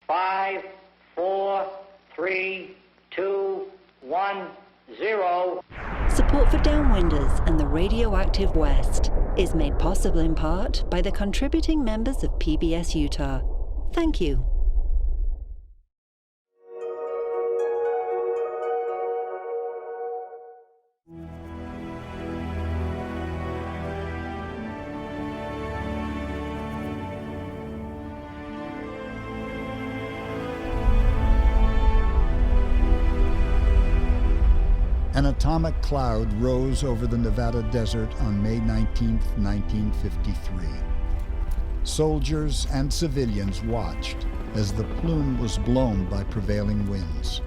5, 4, 3, 2, 1, 0. Support for Downwinders and the Radioactive West is made possible in part by the contributing members of PBS Utah. Thank you. An atomic cloud rose over the Nevada desert on May 19, 1953. Soldiers and civilians watched as the plume was blown by prevailing winds.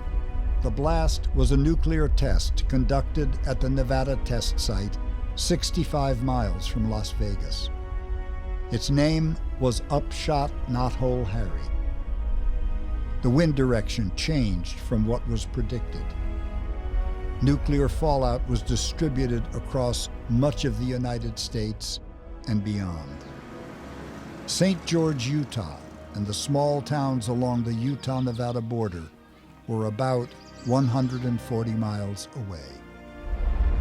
The blast was a nuclear test conducted at the Nevada test site 65 miles from Las Vegas. Its name was Upshot Knothole Harry. The wind direction changed from what was predicted. Nuclear fallout was distributed across much of the United States and beyond. St. George, Utah, and the small towns along the Utah-Nevada border were about 140 miles away.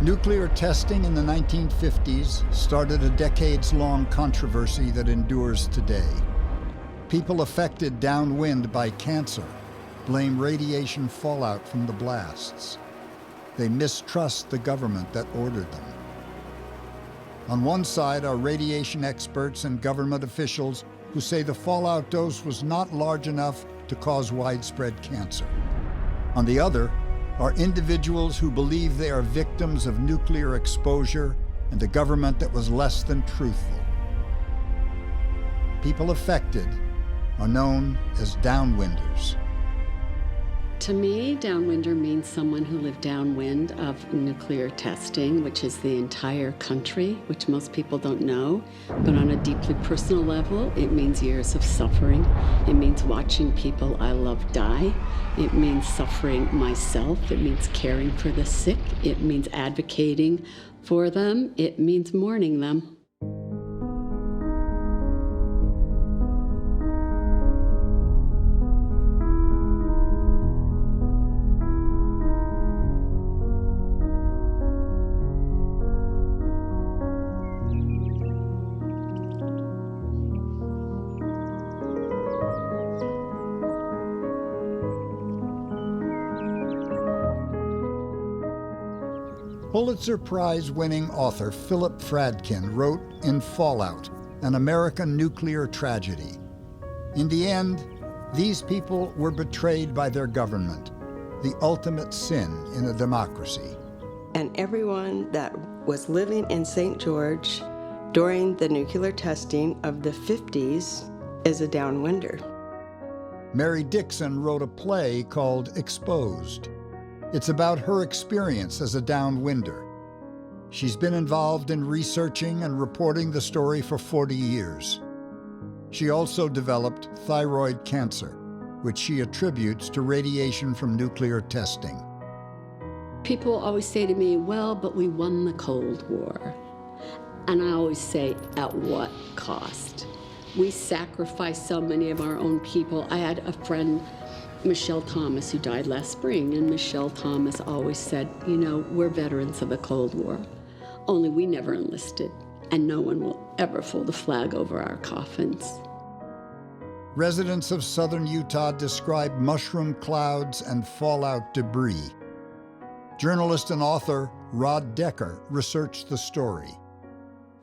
Nuclear testing in the 1950s started a decades-long controversy that endures today. People affected downwind by cancer blame radiation fallout from the blasts. They mistrust the government that ordered them. On one side are radiation experts and government officials who say the fallout dose was not large enough to cause widespread cancer. On the other are individuals who believe they are victims of nuclear exposure and a government that was less than truthful. People affected are known as downwinders. To me, downwinder means someone who lived downwind of nuclear testing, which is the entire country, which most people don't know. But on a deeply personal level, it means years of suffering. It means watching people I love die. It means suffering myself. It means caring for the sick. It means advocating for them. It means mourning them. Pulitzer Prize-winning author Philip Fradkin wrote in Fallout, an American nuclear tragedy. In the end, these people were betrayed by their government, the ultimate sin in a democracy. And everyone that was living in St. George during the nuclear testing of the 50s is a downwinder. Mary Dixon wrote a play called Exposed. It's about her experience as a downwinder. She's been involved in researching and reporting the story for 40 years. She also developed thyroid cancer, which she attributes to radiation from nuclear testing. People always say to me, well, but we won the Cold War. And I always say, at what cost? We sacrificed so many of our own people. I had a friend, Michelle Thomas, who died last spring, and Michelle Thomas always said, you know, we're veterans of the Cold War, only we never enlisted, and no one will ever fold a flag over our coffins. Residents of southern Utah describe mushroom clouds and fallout debris. Journalist and author Rod Decker researched the story.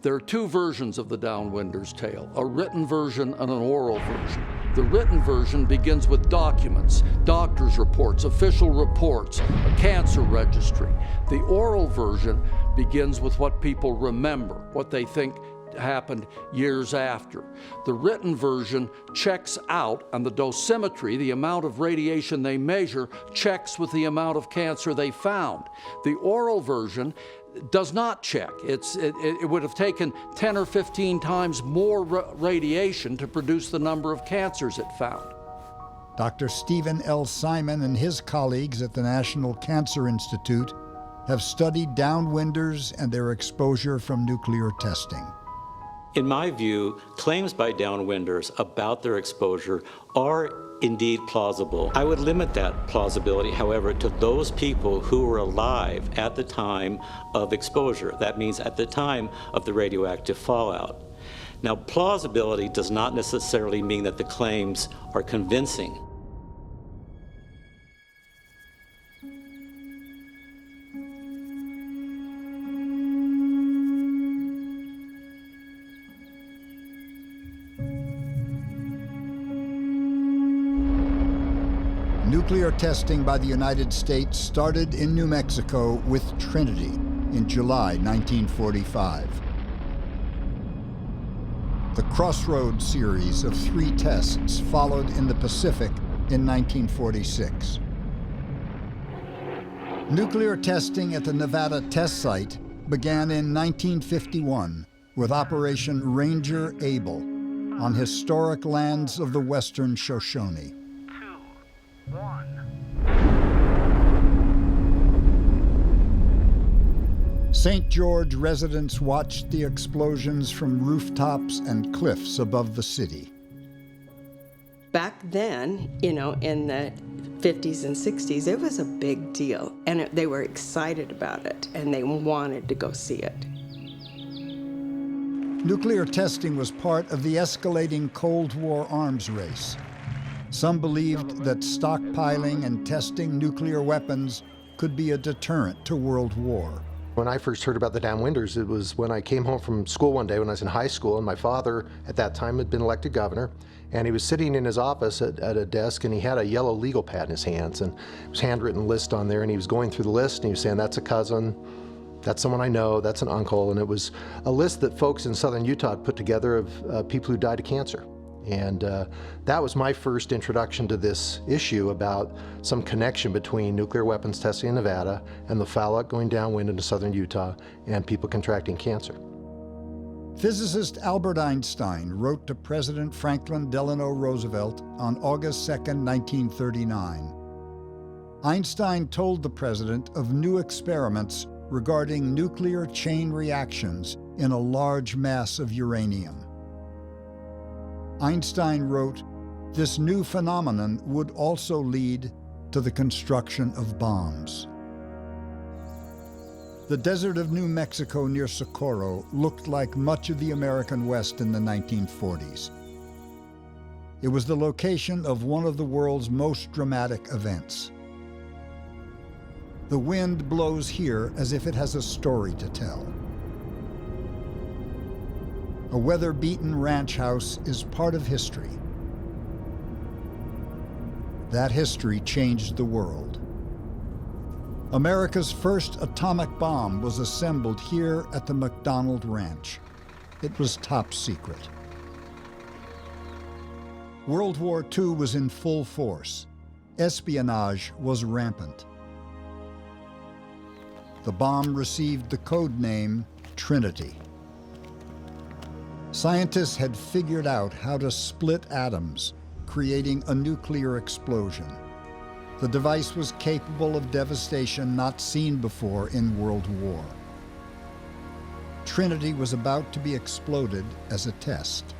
There are two versions of the Downwinders' tale, a written version and an oral version. The written version begins with documents, doctor's reports, official reports, a cancer registry. The oral version begins with what people remember, what they think happened years after. The written version checks out, and the dosimetry, the amount of radiation they measure, checks with the amount of cancer they found. The oral version does not check. It would have taken 10 or 15 times more radiation to produce the number of cancers it found. Dr. Stephen L. Simon and his colleagues at the National Cancer Institute have studied downwinders and their exposure from nuclear testing. In my view, claims by downwinders about their exposure are indeed plausible. I would limit that plausibility, however, to those people who were alive at the time of exposure. That means at the time of the radioactive fallout. Now, plausibility does not necessarily mean that the claims are convincing. Nuclear testing by the United States started in New Mexico with Trinity in July 1945. The Crossroads series of 3 tests followed in the Pacific in 1946. Nuclear testing at the Nevada test site began in 1951 with Operation Ranger Able on historic lands of the Western Shoshone. 2, 1. St. George residents watched the explosions from rooftops and cliffs above the city. Back then, in the 50s and 60s, it was a big deal, and they were excited about it, and they wanted to go see it. Nuclear testing was part of the escalating Cold War arms race. Some believed that stockpiling and testing nuclear weapons could be a deterrent to world war. When I first heard about the Downwinders, it was when I came home from school one day when I was in high school, and my father at that time had been elected governor, and he was sitting in his office at a desk, and he had a yellow legal pad in his hands, and it was a handwritten list on there, and he was going through the list, and he was saying, that's a cousin, that's someone I know, that's an uncle, and it was a list that folks in southern Utah had put together of people who died of cancer. And that was my first introduction to this issue about some connection between nuclear weapons testing in Nevada and the fallout going downwind into southern Utah and people contracting cancer. Physicist Albert Einstein wrote to President Franklin Delano Roosevelt on August 2, 1939. Einstein told the president of new experiments regarding nuclear chain reactions in a large mass of uranium. Einstein wrote, "This new phenomenon would also lead to the construction of bombs." The desert of New Mexico near Socorro looked like much of the American West in the 1940s. It was the location of one of the world's most dramatic events. The wind blows here as if it has a story to tell. A weather-beaten ranch house is part of history. That history changed the world. America's first atomic bomb was assembled here at the McDonald Ranch. It was top secret. World War II was in full force. Espionage was rampant. The bomb received the code name Trinity. Scientists had figured out how to split atoms, creating a nuclear explosion. The device was capable of devastation not seen before in World War. Trinity was about to be exploded as a test.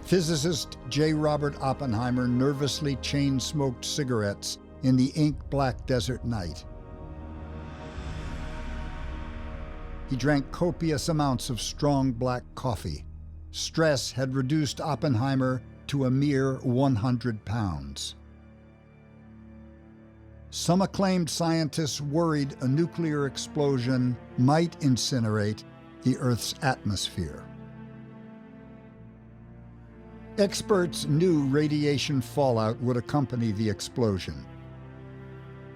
Physicist J. Robert Oppenheimer nervously chain-smoked cigarettes in the ink-black desert night. He drank copious amounts of strong black coffee. Stress had reduced Oppenheimer to a mere 100 pounds. Some acclaimed scientists worried a nuclear explosion might incinerate the Earth's atmosphere. Experts knew radiation fallout would accompany the explosion.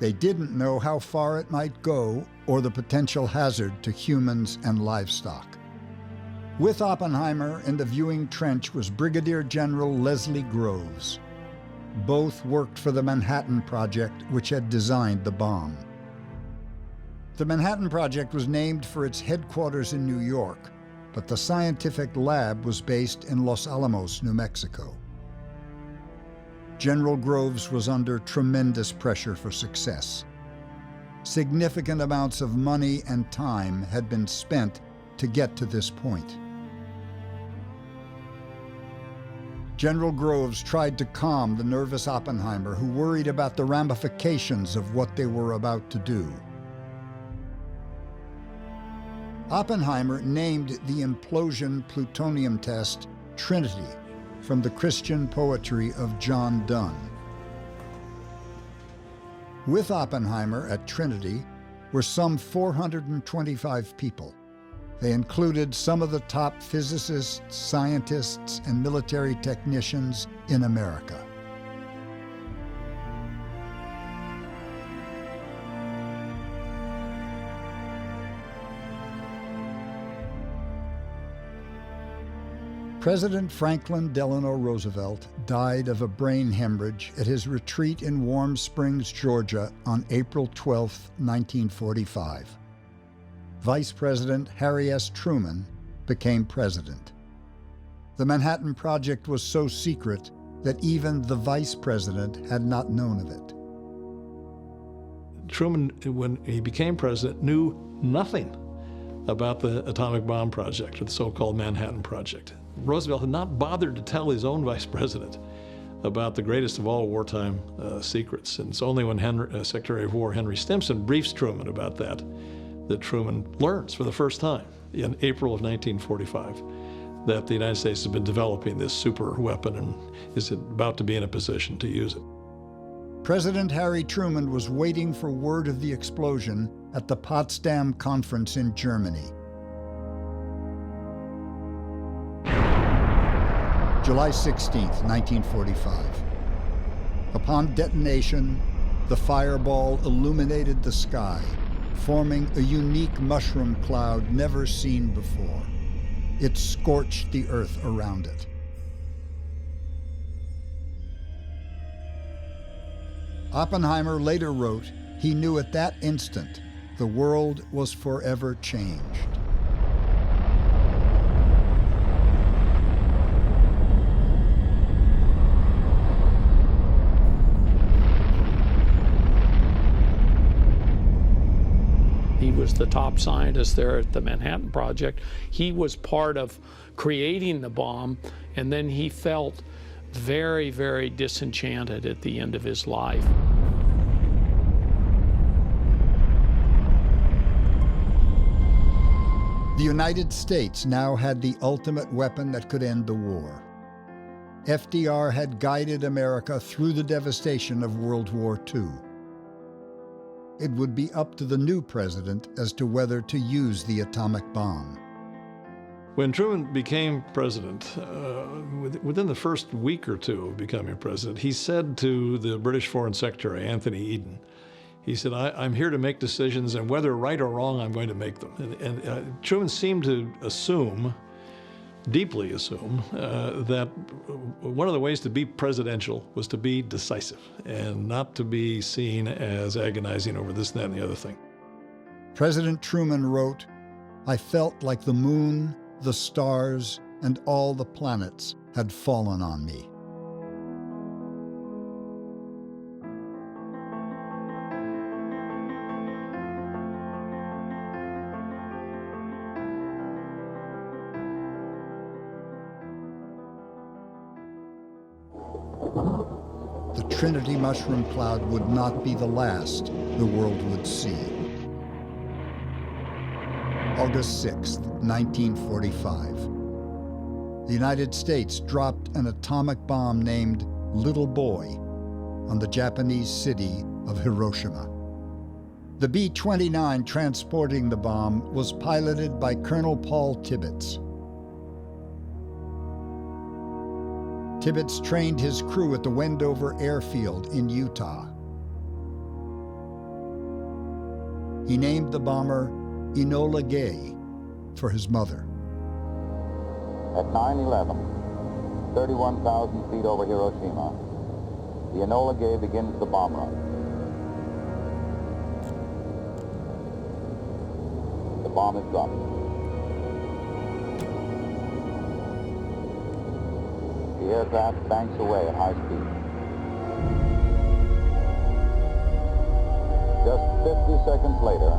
They didn't know how far it might go or the potential hazard to humans and livestock. With Oppenheimer in the viewing trench was Brigadier General Leslie Groves. Both worked for the Manhattan Project, which had designed the bomb. The Manhattan Project was named for its headquarters in New York, but the scientific lab was based in Los Alamos, New Mexico. General Groves was under tremendous pressure for success. Significant amounts of money and time had been spent to get to this point. General Groves tried to calm the nervous Oppenheimer, who worried about the ramifications of what they were about to do. Oppenheimer named the implosion plutonium test Trinity, from the Christian poetry of John Donne. With Oppenheimer at Trinity were some 425 people. They included some of the top physicists, scientists, and military technicians in America. President Franklin Delano Roosevelt died of a brain hemorrhage at his retreat in Warm Springs, Georgia on April 12, 1945. Vice President Harry S. Truman became president. The Manhattan Project was so secret that even the vice president had not known of it. Truman, when he became president, knew nothing about the atomic bomb project, or the so-called Manhattan Project. Roosevelt had not bothered to tell his own vice president about the greatest of all wartime secrets. And it's only when Secretary of War Henry Stimson briefs Truman about that Truman learns for the first time in April of 1945 that the United States has been developing this super weapon and is about to be in a position to use it. President Harry Truman was waiting for word of the explosion at the Potsdam Conference in Germany. July 16, 1945. Upon detonation, the fireball illuminated the sky, forming a unique mushroom cloud never seen before. It scorched the earth around it. Oppenheimer later wrote he knew at that instant the world was forever changed. He was the top scientist there at the Manhattan Project. He was part of creating the bomb, and then he felt very, very disenchanted at the end of his life. The United States now had the ultimate weapon that could end the war. FDR had guided America through the devastation of World War II. It would be up to the new president as to whether to use the atomic bomb. When Truman became president, within the first week or two of becoming president, he said to the British Foreign Secretary, Anthony Eden, he said, I'm here to make decisions, and whether right or wrong, I'm going to make them. And Truman seemed to assume, deeply assume, that one of the ways to be presidential was to be decisive and not to be seen as agonizing over this, that, and the other thing. President Truman wrote, "I felt like the moon, the stars, and all the planets had fallen on me." The Trinity mushroom cloud would not be the last the world would see. August 6, 1945. The United States dropped an atomic bomb named Little Boy on the Japanese city of Hiroshima. The B-29 transporting the bomb was piloted by Colonel Paul Tibbets. Tibbets trained his crew at the Wendover Airfield in Utah. He named the bomber Enola Gay for his mother. At 9:11, 31,000 feet over Hiroshima, the Enola Gay begins the bomb run. The bomb is dropped. The aircraft banks away at high speed. Just 50 seconds later,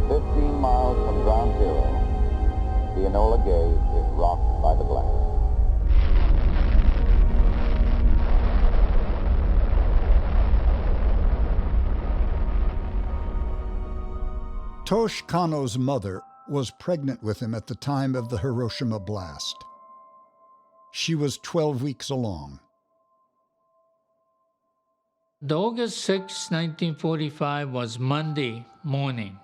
15 miles from ground zero, the Enola Gay is rocked by the blast. Tosh Kano's mother was pregnant with him at the time of the Hiroshima blast. She was 12 weeks along. The August 6, 1945 was Monday morning.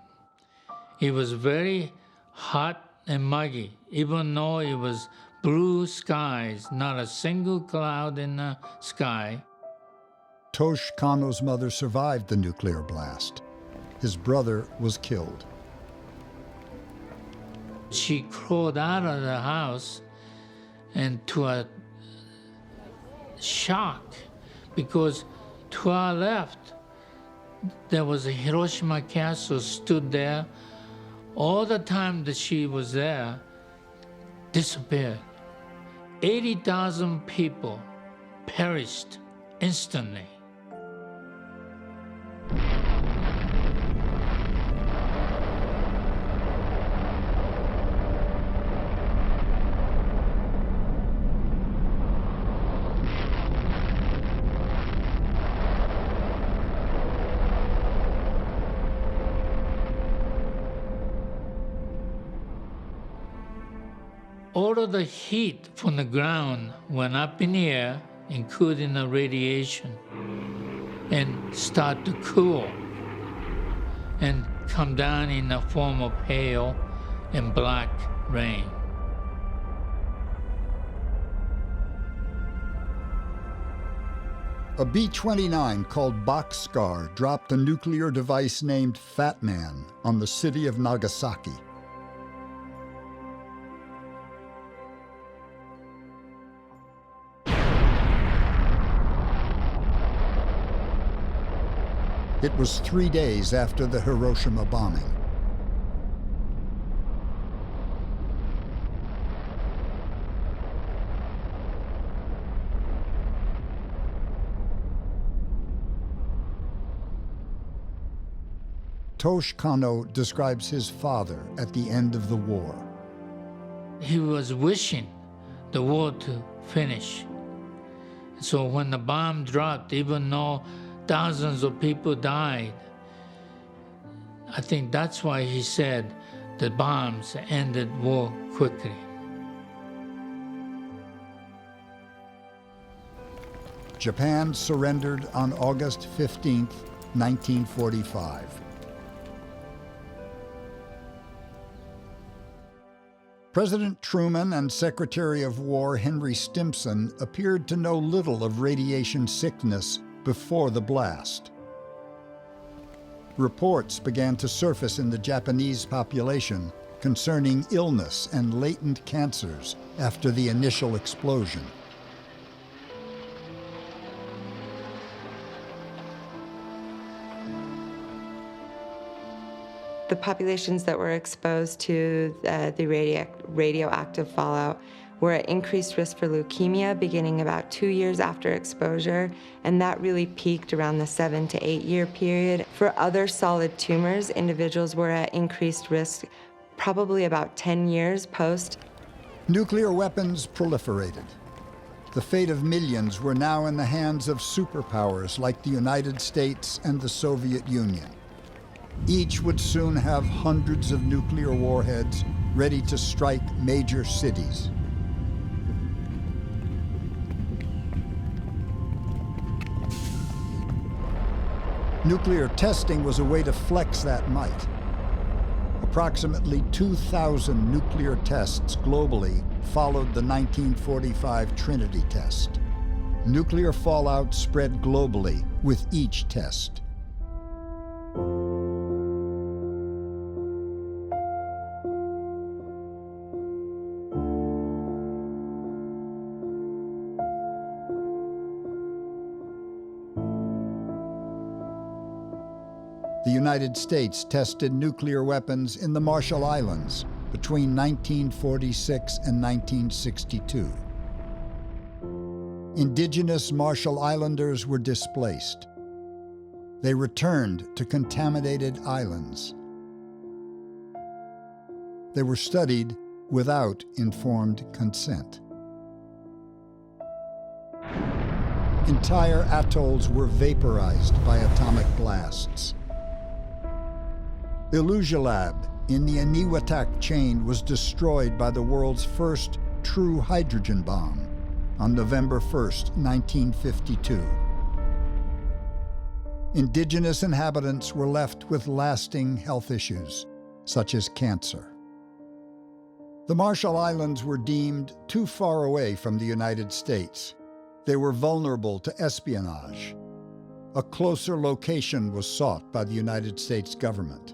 It was very hot and muggy, even though it was blue skies, not a single cloud in the sky. Tosh Kano's mother survived the nuclear blast. His brother was killed. She crawled out of the house and to a shock, because to our left, there was a Hiroshima castle stood there. All the time that she was there, disappeared. 80,000 people perished instantly. All of the heat from the ground went up in the air, including the radiation, and start to cool and come down in the form of hail and black rain. A B-29 called Boxcar dropped a nuclear device named Fat Man on the city of Nagasaki. It was 3 days after the Hiroshima bombing. Tosh Kano describes his father at the end of the war. He was wishing the war to finish. So when the bomb dropped, even though thousands of people died, I think that's why he said the bombs ended war quickly. Japan surrendered on August 15, 1945. President Truman and Secretary of War Henry Stimson appeared to know little of radiation sickness before the blast. Reports began to surface in the Japanese population concerning illness and latent cancers after the initial explosion. The populations that were exposed to the radioactive fallout were at increased risk for leukemia beginning about 2 years after exposure, and that really peaked around the 7 to 8 year period. For other solid tumors, individuals were at increased risk probably about 10 years post. Nuclear weapons proliferated. The fate of millions were now in the hands of superpowers like the United States and the Soviet Union. Each would soon have hundreds of nuclear warheads ready to strike major cities. Nuclear testing was a way to flex that might. Approximately 2,000 nuclear tests globally followed the 1945 Trinity test. Nuclear fallout spread globally with each test. The United States tested nuclear weapons in the Marshall Islands between 1946 and 1962. Indigenous Marshall Islanders were displaced. They returned to contaminated islands. They were studied without informed consent. Entire atolls were vaporized by atomic blasts. Illusiolab in the Eniwetak chain was destroyed by the world's first true hydrogen bomb on November 1st, 1952. Indigenous inhabitants were left with lasting health issues, such as cancer. The Marshall Islands were deemed too far away from the United States. They were vulnerable to espionage. A closer location was sought by the United States government.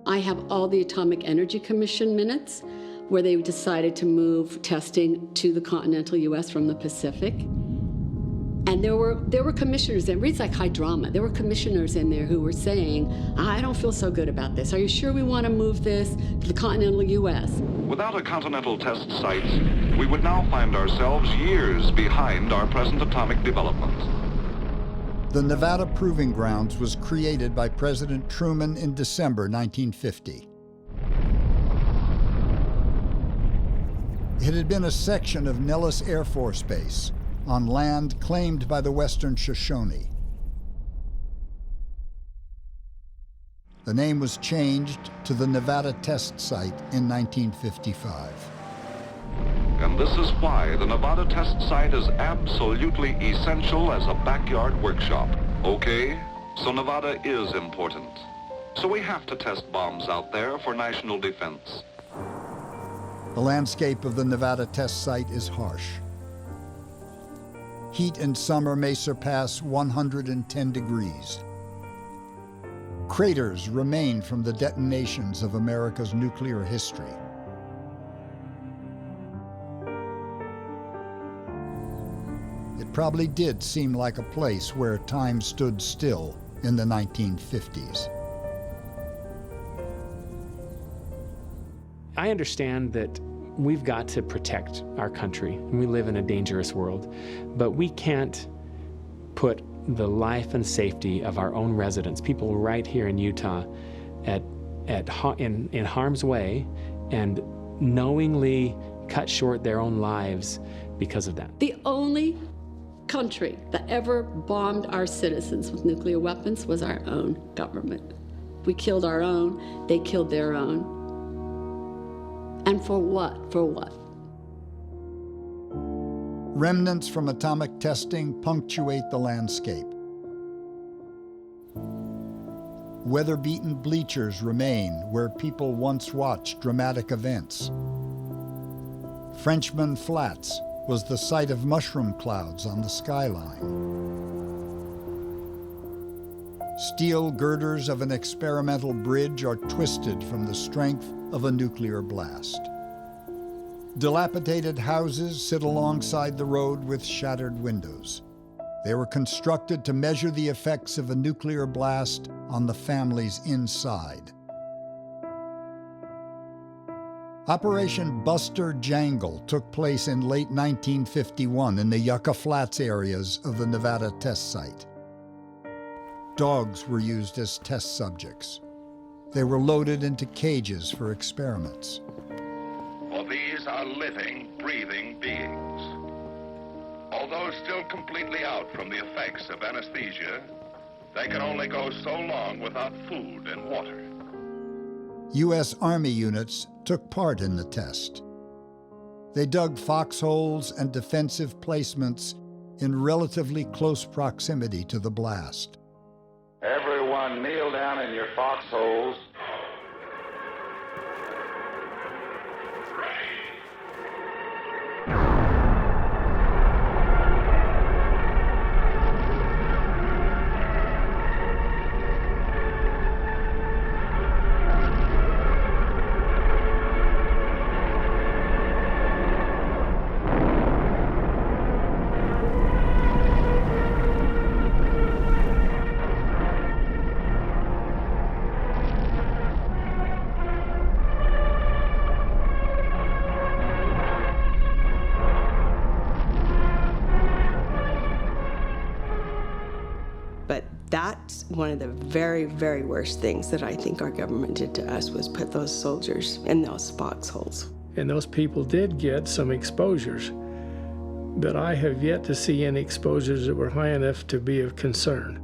I have all the Atomic Energy Commission minutes where they decided to move testing to the continental U.S. from the Pacific. And there were commissioners, and it reads like high drama. There were commissioners in there who were saying, I don't feel so good about this. Are you sure we want to move this to the continental U.S.? Without a continental test site, we would now find ourselves years behind our present atomic development. The Nevada Proving Grounds was created by President Truman in December 1950. It had been a section of Nellis Air Force Base on land claimed by the Western Shoshone. The name was changed to the Nevada Test Site in 1955. And this is why the Nevada Test Site is absolutely essential as a backyard workshop. Okay, so Nevada is important. So we have to test bombs out there for national defense. The landscape of the Nevada Test Site is harsh. Heat in summer may surpass 110 degrees. Craters remain from the detonations of America's nuclear history. It probably did seem like a place where time stood still in the 1950s. I understand that we've got to protect our country, and we live in a dangerous world, but we can't put the life and safety of our own residents, people right here in Utah, in harm's way and knowingly cut short their own lives because of that. The only country that ever bombed our citizens with nuclear weapons was our own government. We killed our own, they killed their own. And for what? For what? Remnants from atomic testing punctuate the landscape. Weather-beaten bleachers remain where people once watched dramatic events. Frenchman Flats was the site of mushroom clouds on the skyline. Steel girders of an experimental bridge are twisted from the strength of a nuclear blast. Dilapidated houses sit alongside the road with shattered windows. They were constructed to measure the effects of a nuclear blast on the families inside. Operation Buster Jangle took place in late 1951 in the Yucca Flats areas of the Nevada Test Site. Dogs were used as test subjects. They were loaded into cages for experiments. For these are living, breathing beings. Although still completely out from the effects of anesthesia, they can only go so long without food and water. U.S. Army units took part in the test. They dug foxholes and defensive placements in relatively close proximity to the blast. Everyone kneel down in your foxholes. That's one of the very, very worst things that I think our government did to us, was put those soldiers in those foxholes. And those people did get some exposures, but I have yet to see any exposures that were high enough to be of concern.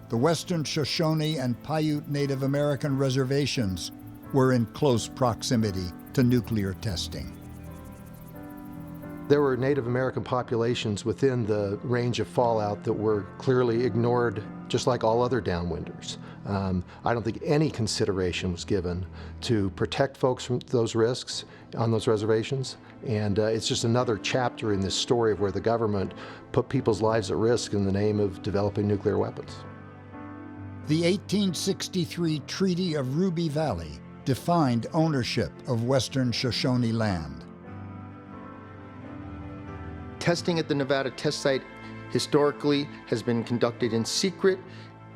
the Western Shoshone and Paiute Native American reservations were in close proximity to nuclear testing. There were Native American populations within the range of fallout that were clearly ignored, just like all other downwinders. I don't think any consideration was given to protect folks from those risks on those reservations. And it's just another chapter in this story of where the government put people's lives at risk in the name of developing nuclear weapons. The 1863 Treaty of Ruby Valley defined ownership of Western Shoshone land. Testing at the Nevada test site historically has been conducted in secret.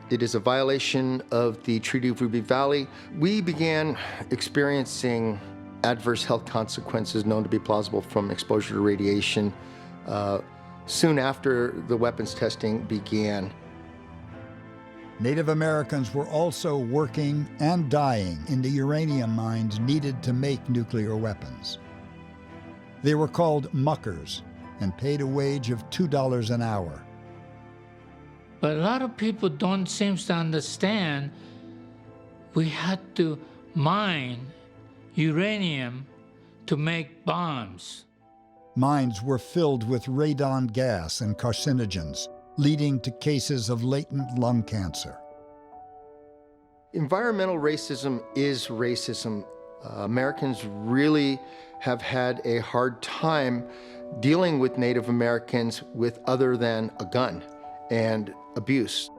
It is a violation of the Treaty of Ruby Valley. We began experiencing adverse health consequences known to be plausible from exposure to radiation soon after the weapons testing began. Native Americans were also working and dying in the uranium mines needed to make nuclear weapons. They were called muckers and paid a wage of $2 an hour. But a lot of people don't seem to understand we had to mine uranium to make bombs. Mines were filled with radon gas and carcinogens, leading to cases of latent lung cancer. Environmental racism is racism. Americans really have had a hard time dealing with Native Americans with other than a gun and abuse.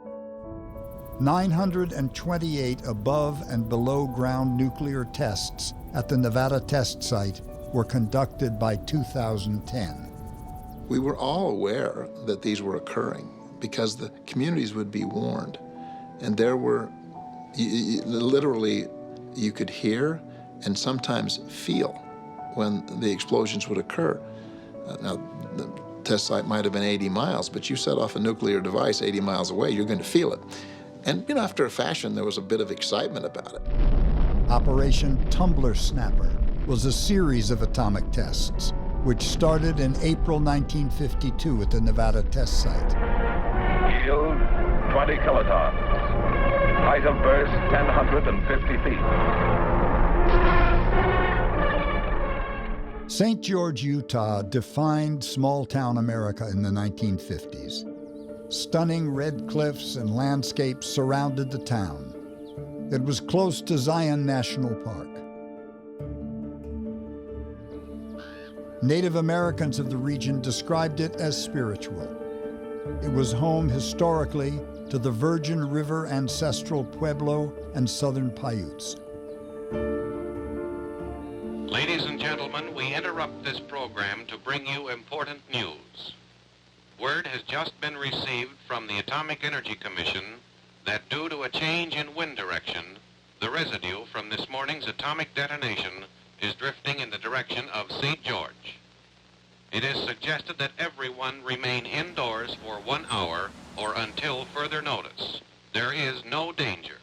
928 above and below ground nuclear tests at the Nevada test site were conducted by 2010. We were all aware that these were occurring because the communities would be warned. And there were, literally, you could hear and sometimes feel when the explosions would occur. Now, the test site might have been 80 miles, but you set off a nuclear device 80 miles away, you're going to feel it. And, you know, after a fashion, there was a bit of excitement about it. Operation Tumbler Snapper was a series of atomic tests, which started in April 1952 at the Nevada test site. Yield 20 kilotons. Height of burst 1,050 feet. St. George, Utah defined small-town America in the 1950s. Stunning red cliffs and landscapes surrounded the town. It was close to Zion National Park. Native Americans of the region described it as spiritual. It was home historically to the Virgin River ancestral Pueblo and Southern Paiutes. Ladies and gentlemen, we interrupt this program to bring you important news. Word has just been received from the Atomic Energy Commission that due to a change in wind direction, the residue from this morning's atomic detonation is drifting in the direction of St. George. It is suggested that everyone remain indoors for 1 hour or until further notice. There is no danger.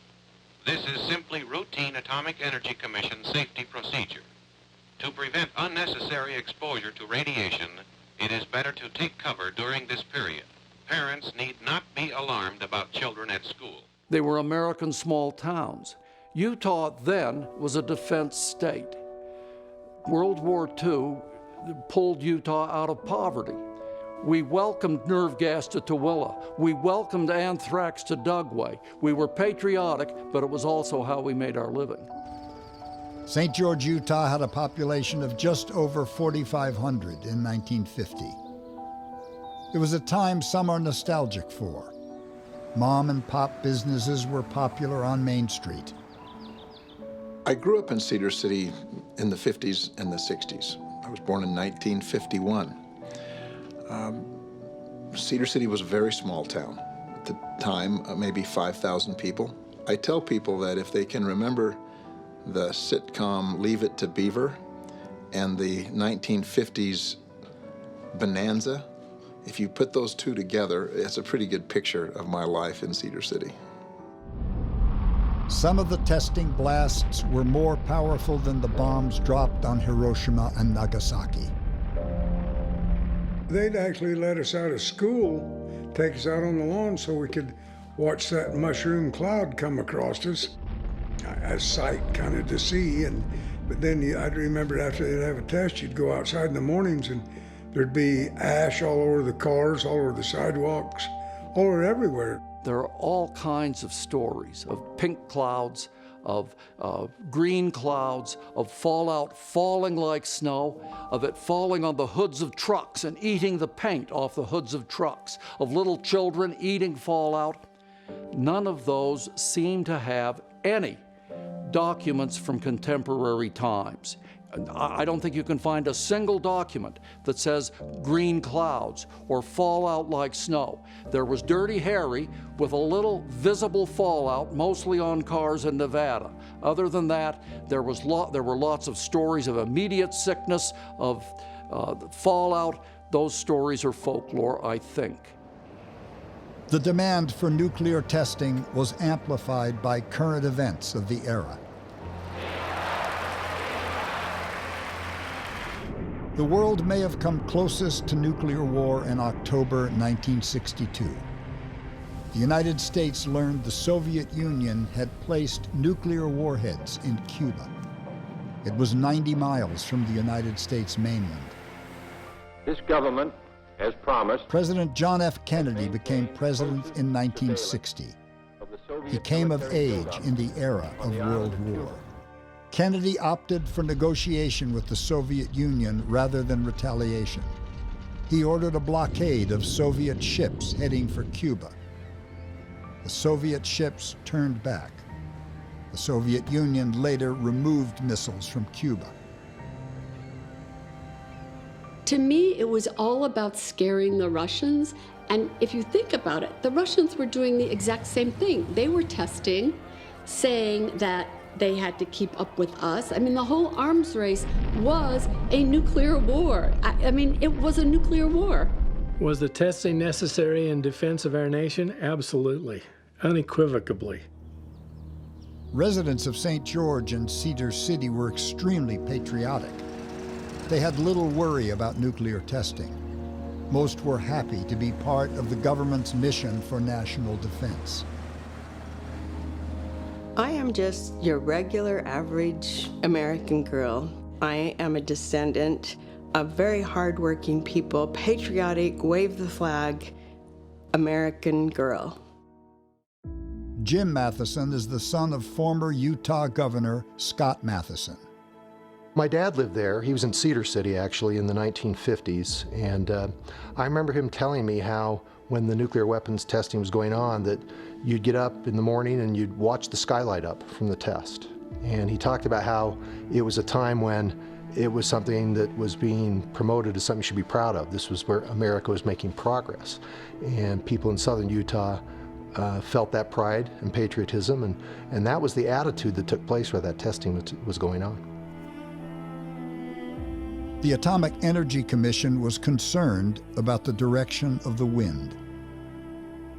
This is simply routine Atomic Energy Commission safety procedure. To prevent unnecessary exposure to radiation, it is better to take cover during this period. Parents need not be alarmed about children at school. They were American small towns. Utah then was a defense state. World War II pulled Utah out of poverty. We welcomed nerve gas to Tooele. We welcomed anthrax to Dugway. We were patriotic, but it was also how we made our living. St. George, Utah had a population of just over 4,500 in 1950. It was a time some are nostalgic for. Mom and pop businesses were popular on Main Street. I grew up in Cedar City in the 50s and the 60s. I was born in 1951. Cedar City was a very small town. At the time, maybe 5,000 people. I tell people that if they can remember the sitcom Leave It to Beaver and the 1950s Bonanza, if you put those two together, it's a pretty good picture of my life in Cedar City. Some of the testing blasts were more powerful than the bombs dropped on Hiroshima and Nagasaki. They'd actually let us out of school, take us out on the lawn so we could watched that mushroom cloud come across us, a sight kind of to see. But then I'd remember after they'd have a test, you'd go outside in the mornings and there'd be ash all over the cars, all over the sidewalks, all over everywhere. There are all kinds of stories of pink clouds, of green clouds, of fallout falling like snow, of it falling on the hoods of trucks and eating the paint off the hoods of trucks, of little children eating fallout. None of those seem to have any documents from contemporary times. I don't think you can find a single document that says green clouds or fallout like snow. There was Dirty Harry with a little visible fallout, mostly on cars in Nevada. Other than that, there were lots of stories of immediate sickness, of fallout. Those stories are folklore, I think. The demand for nuclear testing was amplified by current events of the era. The world may have come closest to nuclear war in October 1962. The United States learned the Soviet Union had placed nuclear warheads in Cuba. It was 90 miles from the United States mainland. This government has promised. President John F. Kennedy became president in 1960. He came of age in the era of World War. Kennedy opted for negotiation with the Soviet Union rather than retaliation. He ordered a blockade of Soviet ships heading for Cuba. The Soviet ships turned back. The Soviet Union later removed missiles from Cuba. To me, it was all about scaring the Russians. And if you think about it, the Russians were doing the exact same thing. They were testing, saying that they had to keep up with us. I mean, the whole arms race was a nuclear war. I mean, it was a nuclear war. Was the testing necessary in defense of our nation? Absolutely, unequivocally. Residents of St. George and Cedar City were extremely patriotic. They had little worry about nuclear testing. Most were happy to be part of the government's mission for national defense. I am just your regular, average American girl. I am a descendant of very hardworking people, patriotic, wave the flag, American girl. Jim Matheson is the son of former Utah Governor Scott Matheson. My dad lived there. He was in Cedar City, actually, in the 1950s. And I remember him telling me how when the nuclear weapons testing was going on, that you'd get up in the morning and you'd watch the sky light up from the test. And he talked about how it was a time when it was something that was being promoted as something you should be proud of. This was where America was making progress. And people in southern Utah felt that pride and patriotism, and that was the attitude that took place where that testing was going on. The Atomic Energy Commission was concerned about the direction of the wind.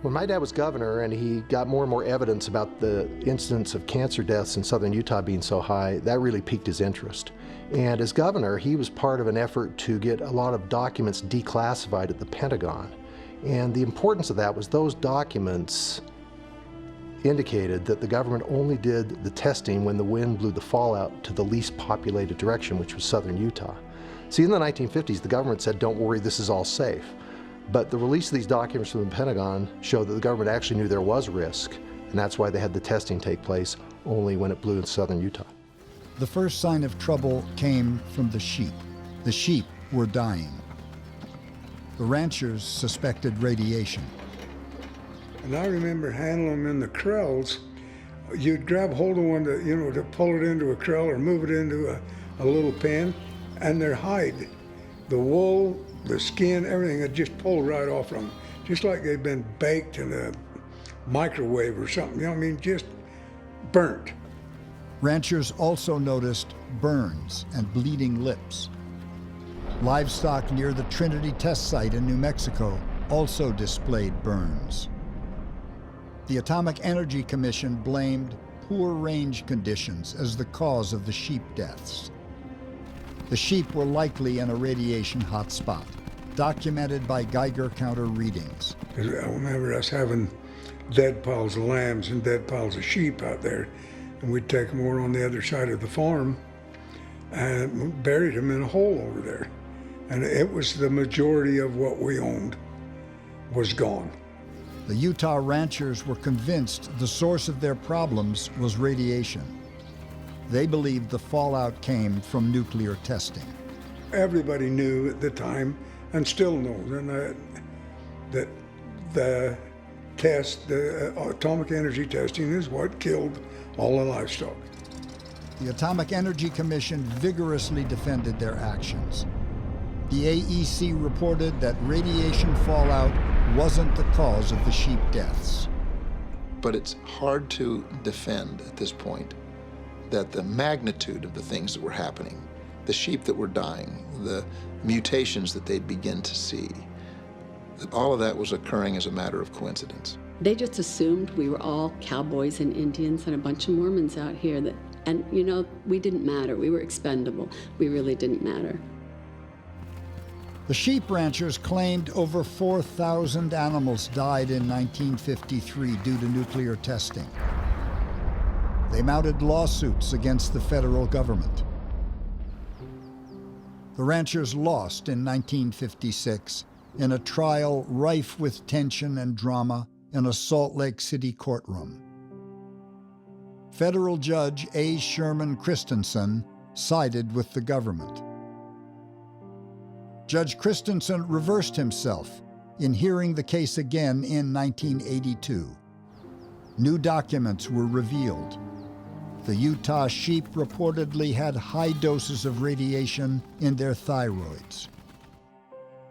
When my dad was governor and he got more and more evidence about the incidence of cancer deaths in southern Utah being so high, that really piqued his interest. And as governor, he was part of an effort to get a lot of documents declassified at the Pentagon. And the importance of that was those documents indicated that the government only did the testing when the wind blew the fallout to the least populated direction, which was southern Utah. See, in the 1950s, the government said, don't worry, this is all safe. But the release of these documents from the Pentagon showed that the government actually knew there was risk, and that's why they had the testing take place only when it blew in southern Utah. The first sign of trouble came from the sheep. The sheep were dying. The ranchers suspected radiation. And I remember handling them in the corrals. You'd grab hold of one to pull it into a corral or move it into a little pen, and their hide, the wool, the skin, everything had just pulled right off them, just like they'd been baked in a microwave or something, you know what I mean, just burnt. Ranchers also noticed burns and bleeding lips. Livestock near the Trinity test site in New Mexico also displayed burns. The Atomic Energy Commission blamed poor range conditions as the cause of the sheep deaths. The sheep were likely in a radiation hotspot, documented by Geiger counter readings. I remember us having dead piles of lambs and dead piles of sheep out there. And we'd take them over on the other side of the farm and buried them in a hole over there. And it was the majority of what we owned was gone. The Utah ranchers were convinced the source of their problems was radiation. They believed the fallout came from nuclear testing. Everybody knew at the time, and still knows, and that the test, the atomic energy testing, is what killed all the livestock. The Atomic Energy Commission vigorously defended their actions. The AEC reported that radiation fallout wasn't the cause of the sheep deaths. But it's hard to defend at this point that the magnitude of the things that were happening, the sheep that were dying, the mutations that they'd begin to see, that all of that was occurring as a matter of coincidence. They just assumed we were all cowboys and Indians and a bunch of Mormons out here and you know, we didn't matter. We were expendable. We really didn't matter. The sheep ranchers claimed over 4,000 animals died in 1953 due to nuclear testing. They mounted lawsuits against the federal government. The ranchers lost in 1956 in a trial rife with tension and drama in a Salt Lake City courtroom. Federal Judge A. Sherman Christensen sided with the government. Judge Christensen reversed himself in hearing the case again in 1982. New documents were revealed. The Utah sheep reportedly had high doses of radiation in their thyroids.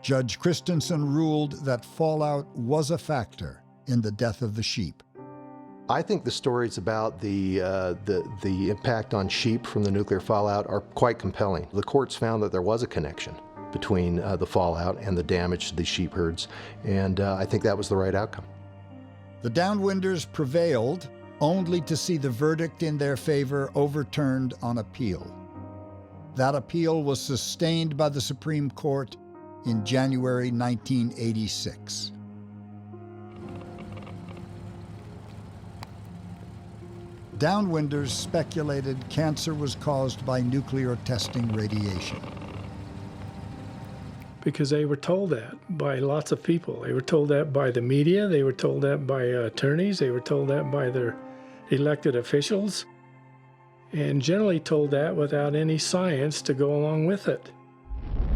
Judge Christensen ruled that fallout was a factor in the death of the sheep. I think the stories about the impact on sheep from the nuclear fallout are quite compelling. The courts found that there was a connection between the fallout and the damage to the sheep herds, and I think that was the right outcome. The Downwinders prevailed, only to see the verdict in their favor overturned on appeal. That appeal was sustained by the Supreme Court in January 1986. Downwinders speculated cancer was caused by nuclear testing radiation. Because they were told that by lots of people. They were told that by the media, they were told that by attorneys, they were told that by their elected officials, and generally told that without any science to go along with it.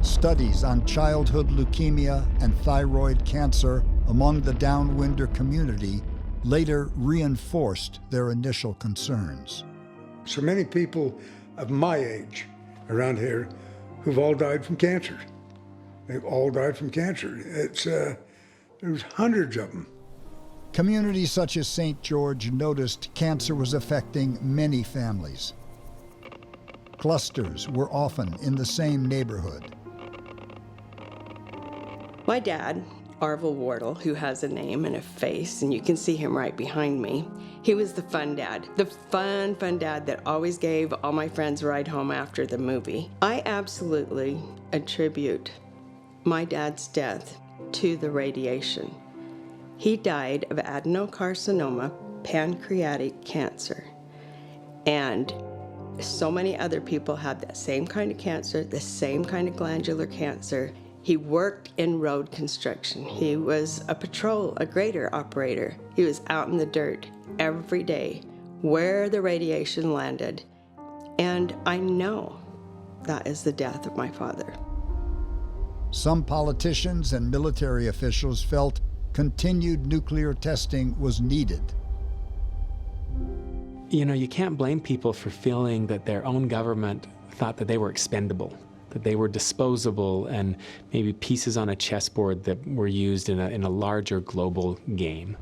Studies on childhood leukemia and thyroid cancer among the Downwinder community later reinforced their initial concerns. So many people of my age around here who've all died from cancer. They've all died from cancer. There's hundreds of them. Communities such as St. George noticed cancer was affecting many families. Clusters were often in the same neighborhood. My dad, Arvil Wardle, who has a name and a face, and you can see him right behind me, he was the fun dad. The fun dad that always gave all my friends a ride home after the movie. I absolutely attribute my dad's death to the radiation. He died of adenocarcinoma, pancreatic cancer. And so many other people had that same kind of cancer, the same kind of glandular cancer. He worked in road construction. He was a grader operator. He was out in the dirt every day where the radiation landed. And I know that is the death of my father. Some politicians and military officials felt continued nuclear testing was needed. You know, you can't blame people for feeling that their own government thought that they were expendable, that they were disposable and maybe pieces on a chessboard that were used in a larger global game.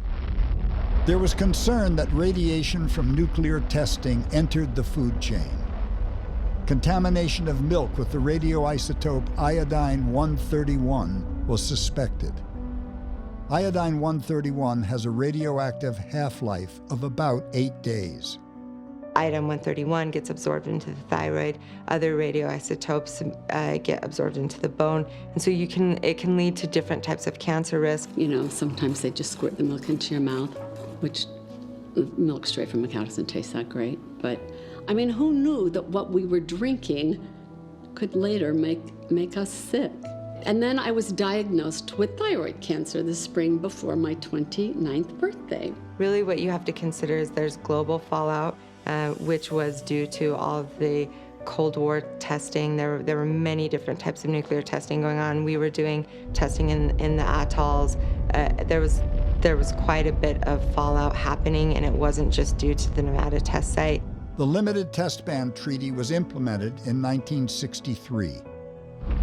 There was concern that radiation from nuclear testing entered the food chain. Contamination of milk with the radioisotope iodine-131 was suspected. Iodine-131 has a radioactive half-life of about 8 days. Iodine-131 gets absorbed into the thyroid. Other radioisotopes get absorbed into the bone. And so it can lead to different types of cancer risk. You know, sometimes they just squirt the milk into your mouth. which milk straight from a cow doesn't taste that great. But, I mean, who knew that what we were drinking could later make us sick? And then I was diagnosed with thyroid cancer the spring before my 29th birthday. Really what you have to consider is there's global fallout, which was due to all of the Cold War testing. There were many different types of nuclear testing going on. We were doing testing in the atolls. There was quite a bit of fallout happening, and it wasn't just due to the Nevada test site. The Limited Test Ban Treaty was implemented in 1963.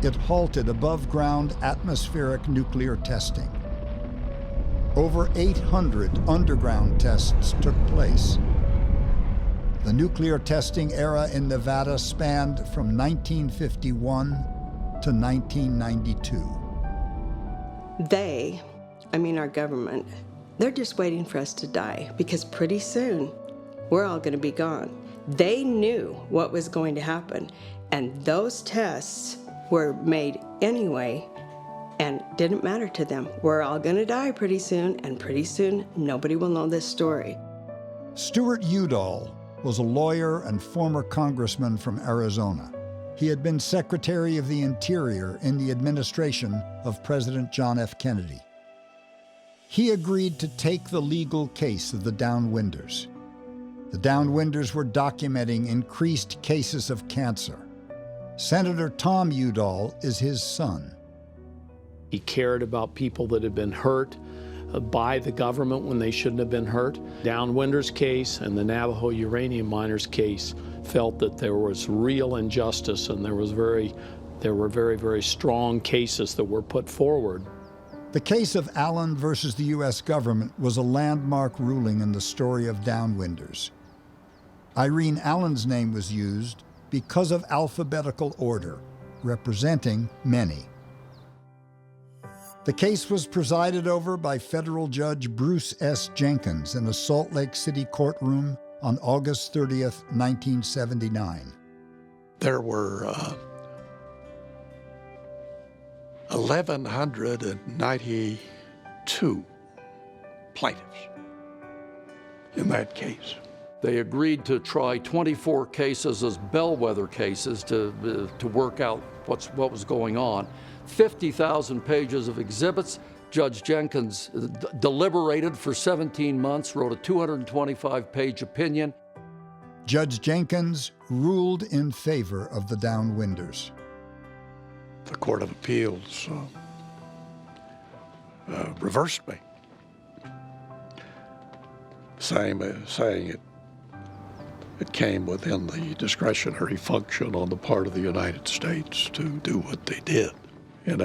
It halted above-ground atmospheric nuclear testing. Over 800 underground tests took place. The nuclear testing era in Nevada spanned from 1951 to 1992. Our government, they're just waiting for us to die, because pretty soon we're all going to be gone. They knew what was going to happen, and those tests were made anyway and didn't matter to them. We're all going to die pretty soon, and pretty soon nobody will know this story. Stuart Udall was a lawyer and former congressman from Arizona. He had been Secretary of the Interior in the administration of President John F. Kennedy. He agreed to take the legal case of the Downwinders. The Downwinders were documenting increased cases of cancer. Senator Tom Udall is his son. He cared about people that had been hurt by the government when they shouldn't have been hurt. Downwinders case and the Navajo uranium miners case felt that there was real injustice, and there were very, very strong cases that were put forward. The case of Allen versus the U.S. government was a landmark ruling in the story of Downwinders. Irene Allen's name was used because of alphabetical order, representing many. The case was presided over by federal judge Bruce S. Jenkins in a Salt Lake City courtroom on August 30th, 1979. There were 1,192 plaintiffs in that case. They agreed to try 24 cases as bellwether cases to work out what was going on. 50,000 pages of exhibits. Judge Jenkins deliberated for 17 months, wrote a 225-page opinion. Judge Jenkins ruled in favor of the Downwinders. The Court of Appeals reversed me, saying it came within the discretionary function on the part of the United States to do what they did in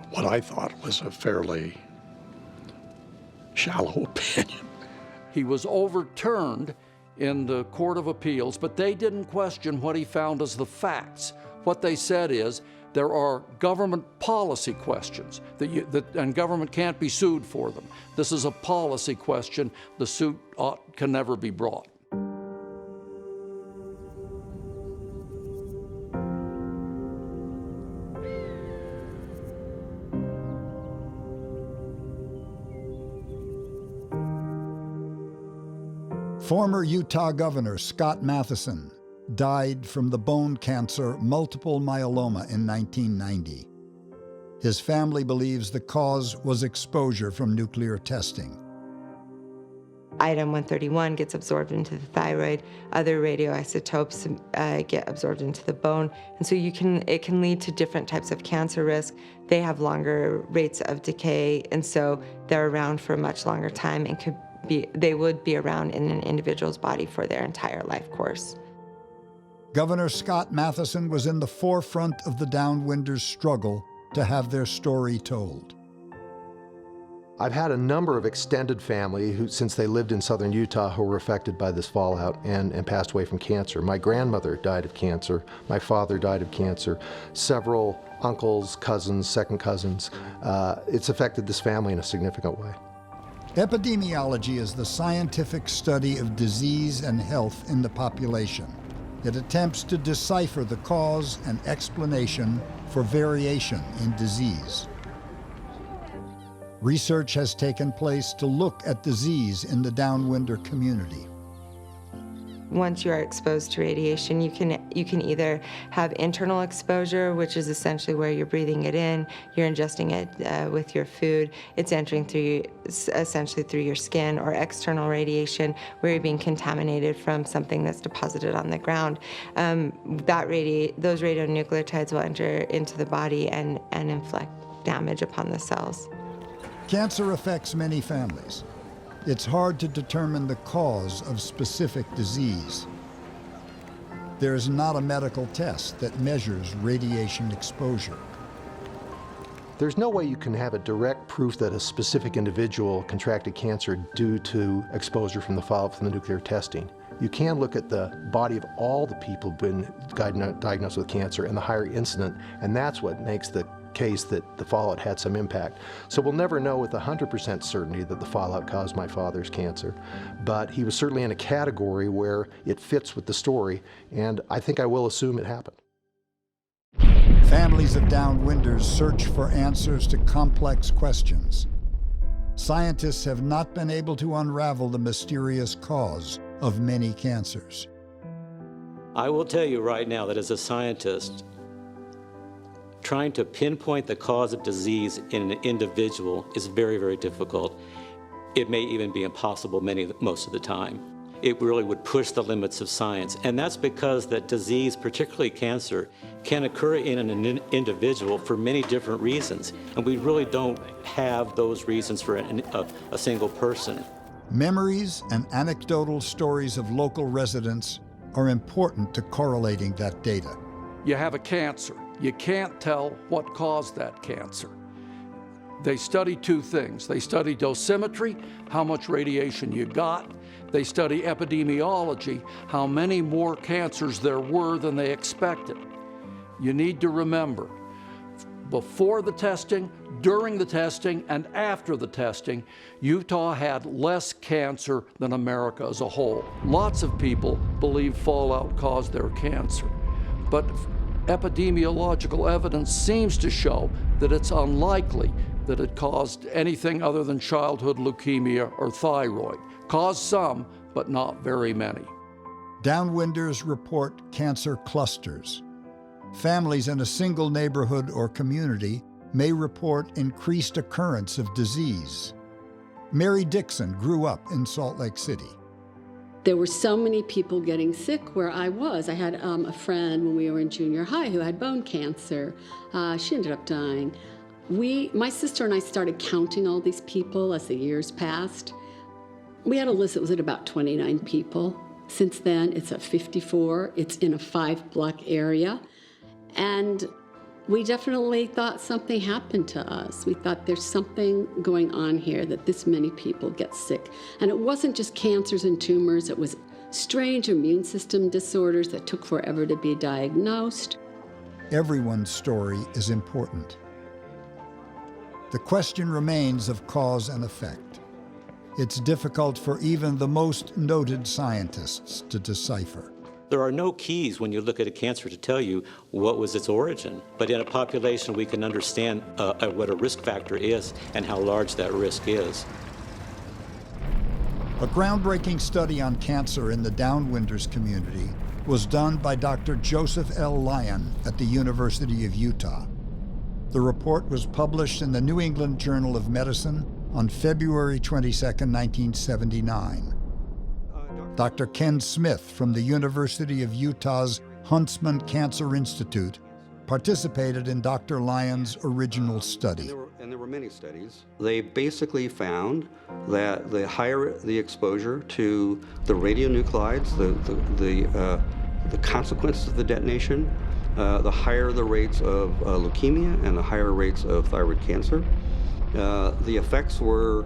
what I thought was a fairly shallow opinion. He was overturned in the Court of Appeals, but they didn't question what he found as the facts. What they said is there are government policy questions and government can't be sued for them. This is a policy question. The suit can never be brought. Former Utah Governor Scott Matheson died from the bone cancer multiple myeloma in 1990. His family believes the cause was exposure from nuclear testing. Item 131 gets absorbed into the thyroid. Other radioisotopes get absorbed into the bone. And so it can lead to different types of cancer risk. They have longer rates of decay, and so they're around for a much longer time and they would be around in an individual's body for their entire life course. Governor Scott Matheson was in the forefront of the Downwinders' struggle to have their story told. I've had a number of extended family who, since they lived in southern Utah, who were affected by this fallout and passed away from cancer. My grandmother died of cancer. My father died of cancer. Several uncles, cousins, second cousins. It's affected this family in a significant way. Epidemiology is the scientific study of disease and health in the population. It attempts to decipher the cause and explanation for variation in disease. Research has taken place to look at disease in the Downwinder community. Once you are exposed to radiation, you can either have internal exposure, which is essentially where you're breathing it in, you're ingesting it with your food, it's entering essentially through your skin, or external radiation, where you're being contaminated from something that's deposited on the ground. Those radionucleotides will enter into the body and inflict damage upon the cells. Cancer affects many families. It's hard to determine the cause of specific disease. There is not a medical test that measures radiation exposure. There's no way you can have a direct proof that a specific individual contracted cancer due to exposure from the fallout from the nuclear testing. You can look at the body of all the people who've been diagnosed with cancer and the higher incident, and that's what makes the case that the fallout had some impact. So we'll never know with 100% certainty that the fallout caused my father's cancer, but he was certainly in a category where it fits with the story, and I think I will assume it happened. Families of downwinders search for answers to complex questions. Scientists have not been able to unravel the mysterious cause of many cancers. I will tell you right now that as a scientist, trying to pinpoint the cause of disease in an individual is very, very difficult. It may even be impossible most of the time. It really would push the limits of science. And that's because that disease, particularly cancer, can occur in an individual for many different reasons. And we really don't have those reasons for a single person. Memories and anecdotal stories of local residents are important to correlating that data. You have a cancer. You can't tell what caused that cancer. They study two things. They study dosimetry, how much radiation you got. They study epidemiology, how many more cancers there were than they expected. You need to remember, before the testing, during the testing, and after the testing, Utah had less cancer than America as a whole. Lots of people believe fallout caused their cancer, but epidemiological evidence seems to show that it's unlikely that it caused anything other than childhood leukemia or thyroid. Caused some, but not very many. Downwinders report cancer clusters. Families in a single neighborhood or community may report increased occurrence of disease. Mary Dixon grew up in Salt Lake City. There were so many people getting sick where I was. I had a friend when we were in junior high who had bone cancer. She ended up dying. My sister and I started counting all these people as the years passed. We had a list that was at about 29 people. Since then, it's at 54. It's in a 5-block area. And we definitely thought something happened to us. We thought there's something going on here that this many people get sick. And it wasn't just cancers and tumors, it was strange immune system disorders that took forever to be diagnosed. Everyone's story is important. The question remains of cause and effect. It's difficult for even the most noted scientists to decipher. There are no keys when you look at a cancer to tell you what was its origin. But in a population, we can understand what a risk factor is and how large that risk is. A groundbreaking study on cancer in the Downwinders community was done by Dr. Joseph L. Lyon at the University of Utah. The report was published in the New England Journal of Medicine on February 22, 1979. Dr. Ken Smith from the University of Utah's Huntsman Cancer Institute participated in Dr. Lyon's original study. And there were many studies. They basically found that the higher the exposure to the radionuclides, the consequences of the detonation, the higher the rates of leukemia and the higher rates of thyroid cancer. The effects were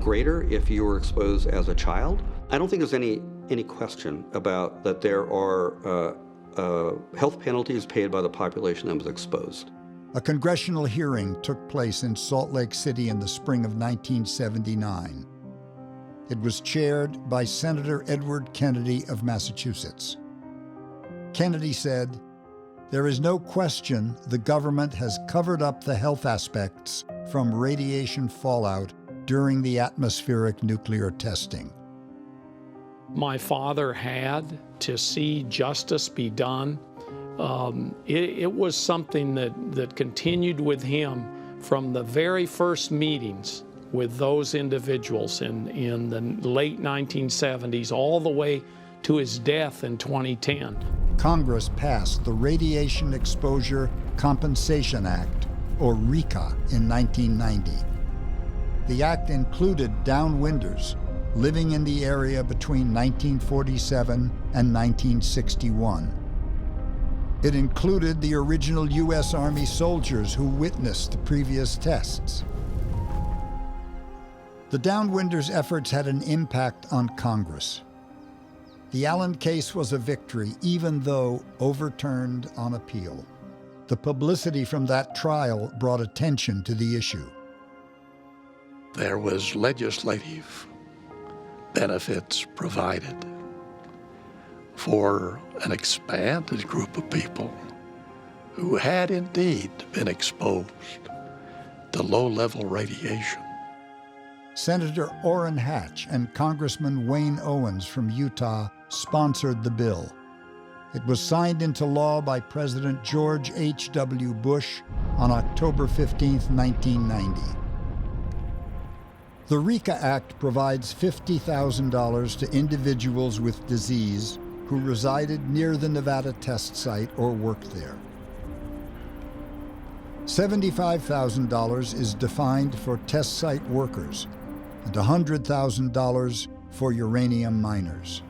greater if you were exposed as a child. I don't think there's any question about that there are health penalties paid by the population that was exposed. A congressional hearing took place in Salt Lake City in the spring of 1979. It was chaired by Senator Edward Kennedy of Massachusetts. Kennedy said, "There is no question the government has covered up the health aspects from radiation fallout during the atmospheric nuclear testing. My father had to see justice be done. It was something that continued with him from the very first meetings with those individuals in the late 1970s all the way to his death in 2010. Congress passed the Radiation Exposure Compensation Act, or RECA, in 1990. The act included downwinders living in the area between 1947 and 1961. It included the original U.S. Army soldiers who witnessed the previous tests. The downwinders' efforts had an impact on Congress. The Allen case was a victory, even though overturned on appeal. The publicity from that trial brought attention to the issue. There was legislative benefits provided for an expanded group of people who had indeed been exposed to low-level radiation. Senator Orrin Hatch and Congressman Wayne Owens from Utah sponsored the bill. It was signed into law by President George H.W. Bush on October 15, 1990. The RECA Act provides $50,000 to individuals with disease who resided near the Nevada test site or worked there. $75,000 is defined for test site workers and $100,000 for uranium miners.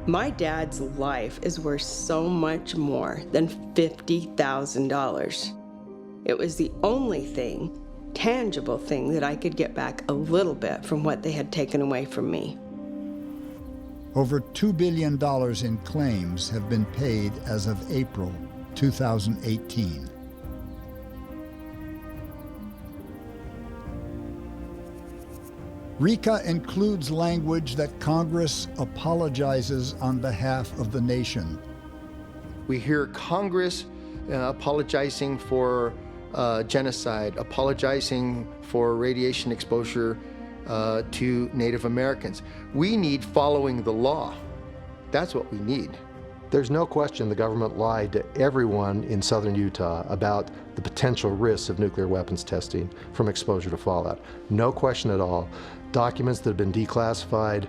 My dad's life is worth so much more than $50,000. It was the only thing, tangible thing, that I could get back a little bit from what they had taken away from me. Over $2 billion in claims have been paid as of April 2018. RECA includes language that Congress apologizes on behalf of the nation. We hear Congress apologizing for genocide, apologizing for radiation exposure to Native Americans. We need following the law. That's what we need. There's no question the government lied to everyone in southern Utah about the potential risks of nuclear weapons testing from exposure to fallout. No question at all. Documents that have been declassified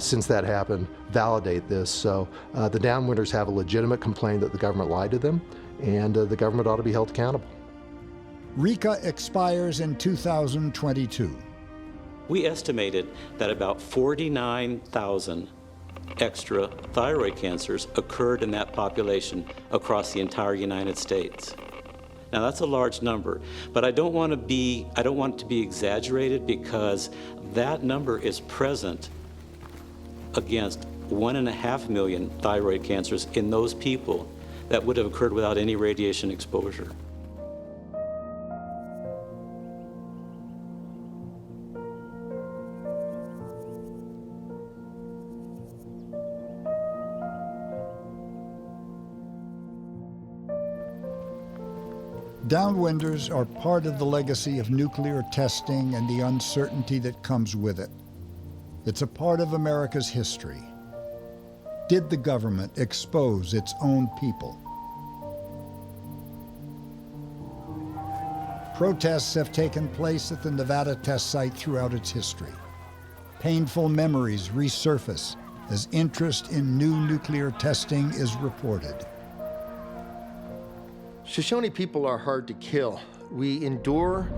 since that happened validate this. So the downwinders have a legitimate complaint that the government lied to them, and the government ought to be held accountable. RECA expires in 2022. We estimated that about 49,000 extra thyroid cancers occurred in that population across the entire United States. Now that's a large number, but I don't want it to be exaggerated, because that number is present against 1.5 million thyroid cancers in those people that would have occurred without any radiation exposure. Downwinders are part of the legacy of nuclear testing and the uncertainty that comes with it. It's a part of America's history. Did the government expose its own people? Protests have taken place at the Nevada test site throughout its history. Painful memories resurface as interest in new nuclear testing is reported. Shoshone people are hard to kill. We endure.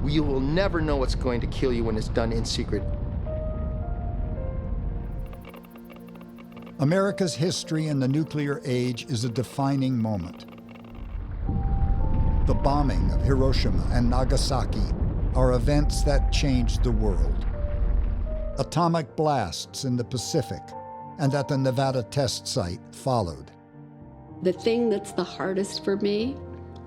You will never know what's going to kill you when it's done in secret. America's history in the nuclear age is a defining moment. The bombing of Hiroshima and Nagasaki are events that changed the world. Atomic blasts in the Pacific and at the Nevada test site followed. The thing that's the hardest for me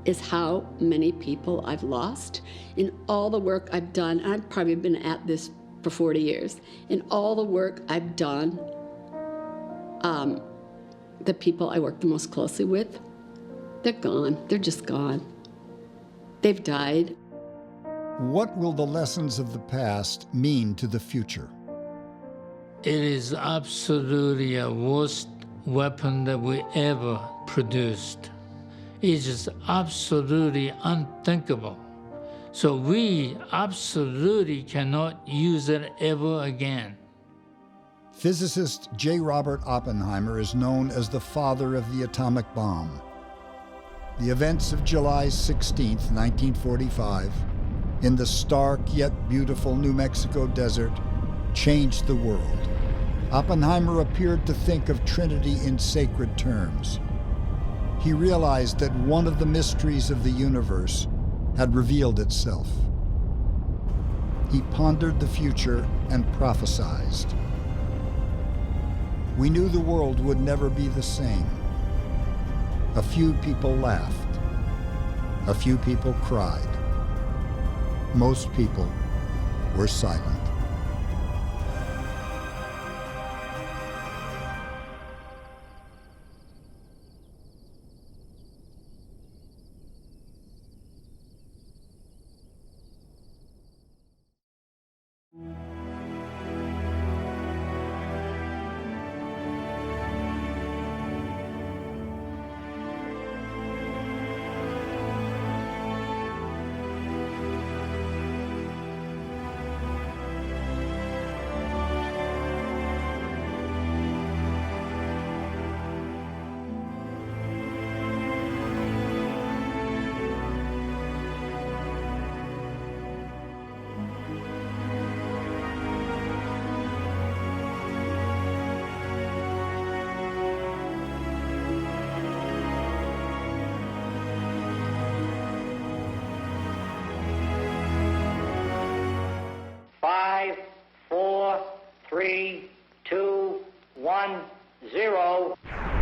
is how many people I've lost in all the work I've done. I've probably been at this for 40 years. In all the work I've done, the people I work the most closely with, they're gone. They're just gone. They've died. What will the lessons of the past mean to the future? It is absolutely a worst weapon that we ever produced. It is absolutely unthinkable. So we absolutely cannot use it ever again. Physicist J. Robert Oppenheimer is known as the father of the atomic bomb. The events of July 16, 1945, in the stark yet beautiful New Mexico desert, changed the world. Oppenheimer appeared to think of Trinity in sacred terms. He realized that one of the mysteries of the universe had revealed itself. He pondered the future and prophesied. We knew the world would never be the same. A few people laughed. A few people cried. Most people were silent.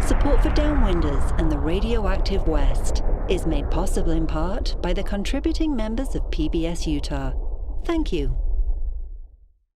Support for Downwinders and the Radioactive West is made possible in part by the contributing members of PBS Utah. Thank you.